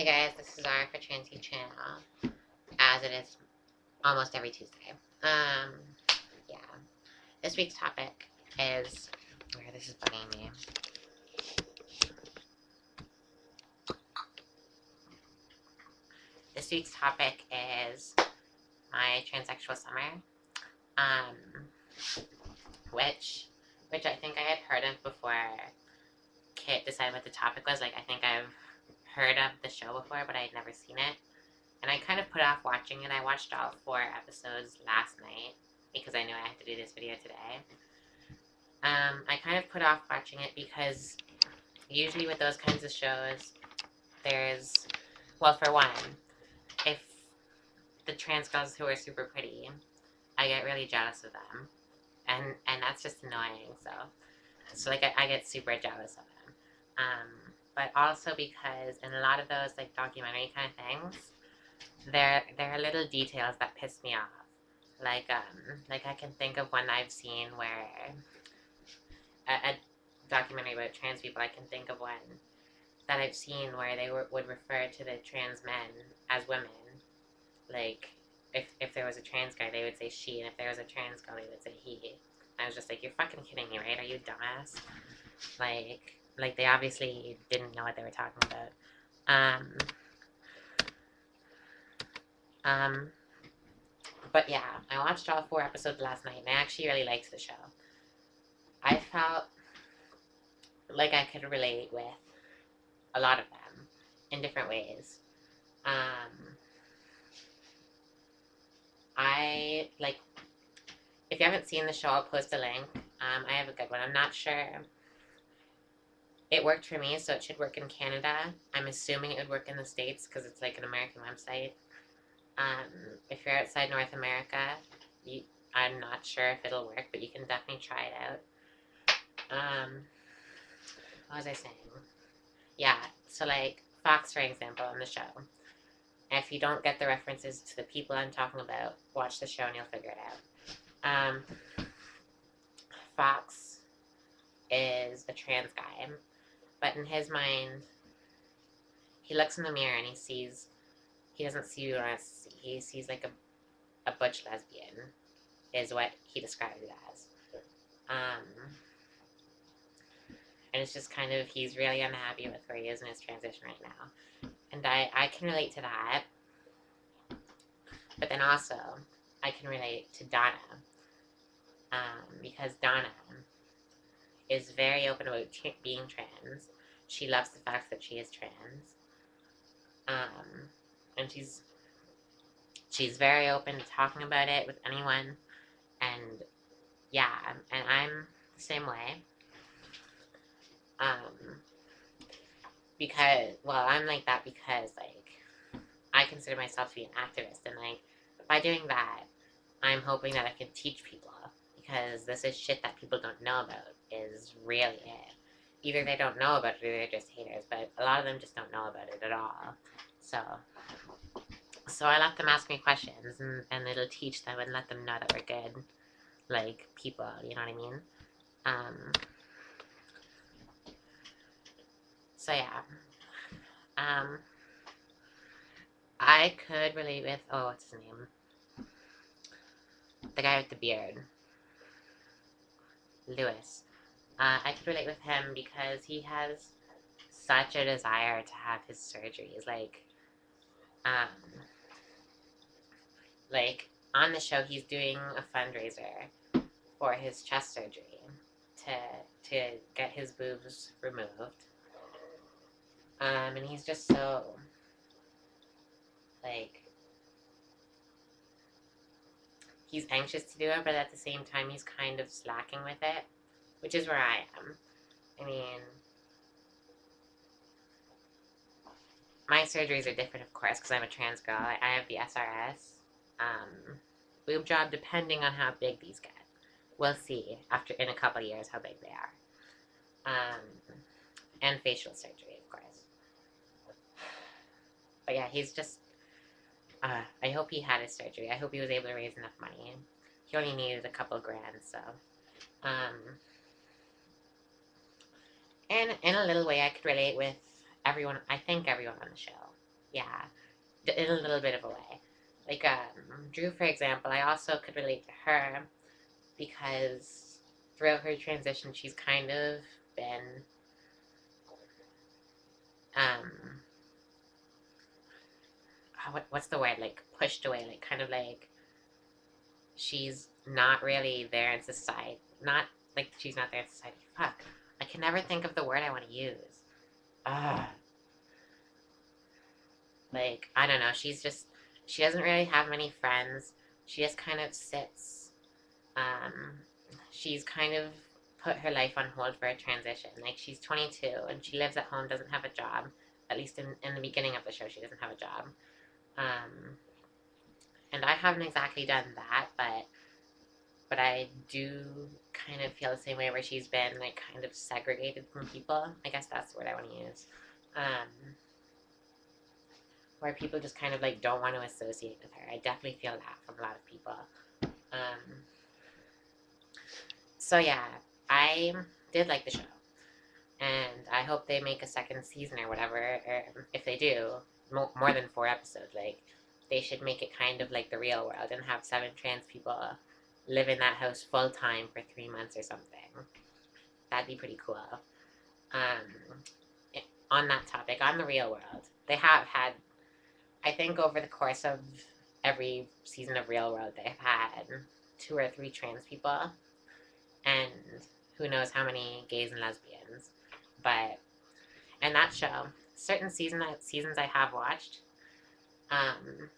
Hey guys, this is Zara for Transy Channel, as it is almost every Tuesday. Yeah. This week's topic is where this is bugging me. This week's topic is my transsexual summer, um, which I think I had heard of before Kit decided what the topic was. Like, I think I've heard of the show before, but I had never seen it. And I kind of put off watching it. I watched all 4 episodes last night because I knew I had to do this video today. I kind of put off watching it because usually with those kinds of shows, there's, well, for one, if the trans girls who are super pretty, I get really jealous of them, and that's just annoying. So like I get super jealous of them. But also because in a lot of those like documentary kind of things, there are little details that piss me off. Like I can think of one I've seen where a documentary about trans people. I can think of one that I've seen where they would refer to the trans men as women. Like, if there was a trans guy, they would say she, and if there was a trans girl, they would say he. I was just like, you're fucking kidding me, right? Are you dumbass? Like they obviously didn't know what they were talking about. But yeah, I watched all 4 episodes last night, and I actually really liked the show. I felt like I could relate with a lot of them in different ways. I like, if you haven't seen the show, I'll post a link. I have a good one. I'm not sure. It worked for me, so it should work in Canada. I'm assuming it would work in the States because it's like an American website. If you're outside North America, I'm not sure if it'll work, but you can definitely try it out. What was I saying? Yeah, so like Fox, for example, on the show. If you don't get the references to the people I'm talking about, watch the show and you'll figure it out. Fox is a trans guy, but in his mind, he looks in the mirror and he doesn't see who he wants to see. He sees like a butch lesbian, is what he described it as. And it's just kind of, he's really unhappy with where he is in his transition right now. And I can relate to that. But then also, I can relate to Donna. Because Donna is very open about being trans. She loves the fact that she is trans. And she's very open to talking about it with anyone. And yeah, and I'm the same way. Because, well, I'm like that because, like, I consider myself to be an activist, and, like, by doing that, I'm hoping that I can teach people, because this is shit that people don't know about, is really it. Either they don't know about it, or they're just haters, but a lot of them just don't know about it at all. So I let them ask me questions, and it'll teach them and let them know that we're good, like, people, you know what I mean? So yeah. I could relate with, oh, what's his name? The guy with the beard. Lewis. I could relate with him because he has such a desire to have his surgeries. Like on the show, he's doing a fundraiser for his chest surgery to get his boobs removed. And he's just so, like, he's anxious to do it, but at the same time, he's kind of slacking with it, which is where I am. I mean, my surgeries are different, of course, because I'm a trans girl. I have the SRS. Boob job, depending on how big these get. We'll see in a couple of years how big they are. And facial surgery, of course. But yeah, he's just, I hope he had his surgery. I hope he was able to raise enough money. He only needed a couple grand, so. And in a little way, I could relate with everyone, I think everyone on the show. yeah, in a little bit of a way. Like Drew, for example, I also could relate to her because throughout her transition, she's kind of been um, what's the word? Like pushed away, like kind of like she's not really there in society. Not like she's not there in society. Fuck, I can never think of the word I want to use. Ah, like I don't know. She doesn't really have many friends. She just kind of sits. Um, she's kind of put her life on hold for a transition. Like she's 22 and she lives at home, doesn't have a job. At least in the beginning of the show, she doesn't have a job. Um, and I haven't exactly done that, but I do kind of feel the same way where she's been like kind of segregated from people. I guess that's the word I want to use. Where people just kind of like don't want to associate with her. I definitely feel that from a lot of people. Um, so yeah, I did like the show, and I hope they make a second season or whatever. Or if they do, more than 4 episodes, like they should make it kind of like the real world and have 7 trans people live in that house full time for 3 months or something. That'd be pretty cool. Um, on that topic, on the real world, they have had, I think, over the course of every season of Real World, they've had 2 or 3 trans people, and who knows how many gays and lesbians. But in that show, certain seasons I have watched, um,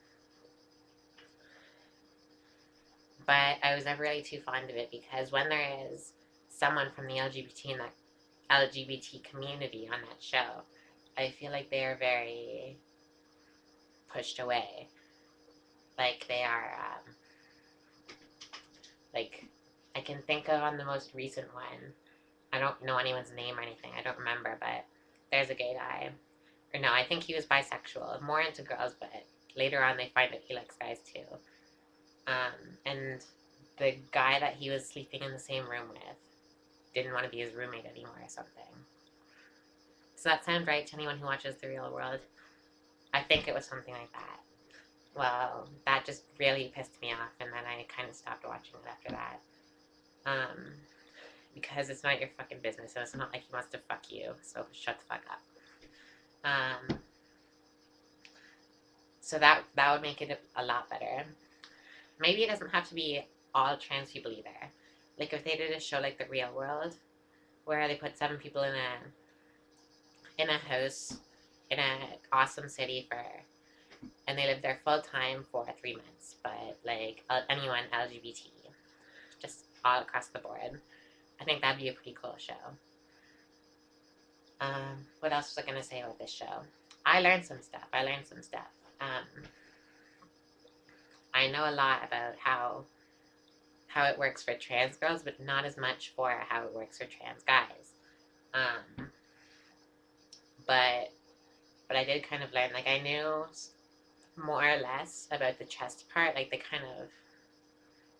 but I was never really too fond of it because when there is someone from the LGBT community on that show, I feel like they are very pushed away. Like they are, like I can think of on the most recent one. I don't know anyone's name or anything. I don't remember, but there's a gay guy. Or no, I think he was bisexual, more into girls, but later on they find out he likes guys too. And the guy that he was sleeping in the same room with didn't want to be his roommate anymore or something. Does that sound right to anyone who watches The Real World? I think it was something like that. Well, that just really pissed me off, and then I kind of stopped watching it after that. Um, because it's not your fucking business, and it's not like he wants to fuck you, so shut the fuck up. Um, so that would make it a lot better. Maybe it doesn't have to be all trans people either. Like if they did a show like The Real World, where they put 7 people in a house in an awesome city and they live there full time for 3 months, but like anyone LGBT, just all across the board. I think that'd be a pretty cool show. What else was I gonna say about this show? I learned some stuff. Um, I know a lot about how it works for trans girls, but not as much for how it works for trans guys. Um, but I did kind of learn. Like I knew more or less about the chest part, like the kind of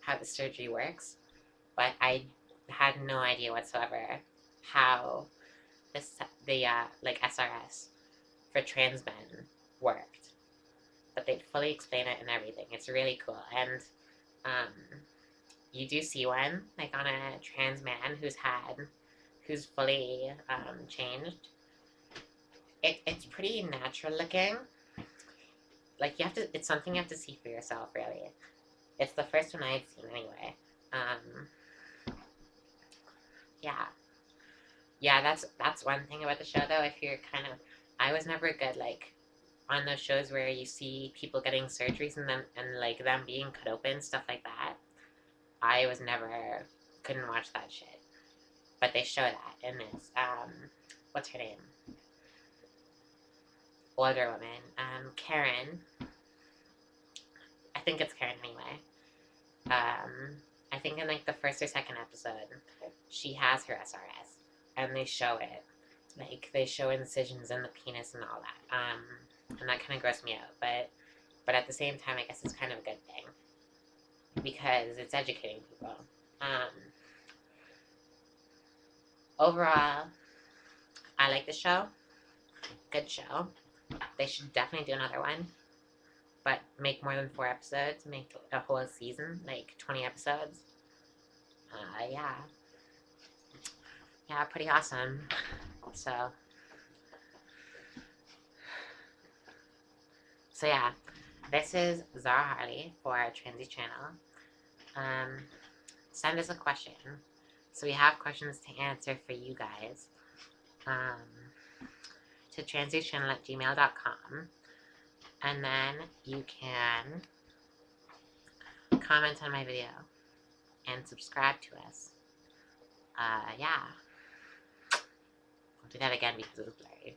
how the surgery works, but I had no idea whatsoever how the like SRS for trans men worked. But they fully explain it and everything. It's really cool, and um, you do see one like on a trans man who's fully changed. It's pretty natural looking. Like you have to, it's something you have to see for yourself. Really, it's the first one I've seen anyway. Um, yeah, yeah. That's one thing about the show though. If you're kind of, I was never good like on those shows where you see people getting surgeries and like them being cut open, stuff like that. I was never couldn't watch that shit. But they show that in this what's her name? Older woman. Karen. I think it's Karen anyway. I think in like the first or second episode, she has her SRS, and they show it. Like they show incisions in the penis and all that. And that kind of grossed me out. But at the same time, I guess it's kind of a good thing because it's educating people. Um, Overall, I like the show. Good show. they should definitely do another one, but make more than 4 episodes. Make a whole season, like 20 episodes. Yeah. Yeah, pretty awesome. So yeah, this is Zara Harley for Transy Channel. Send us a question. So we have questions to answer for you guys. To transychannel@gmail.com. And then you can comment on my video and subscribe to us. Yeah. I'll do that again because it was blurry.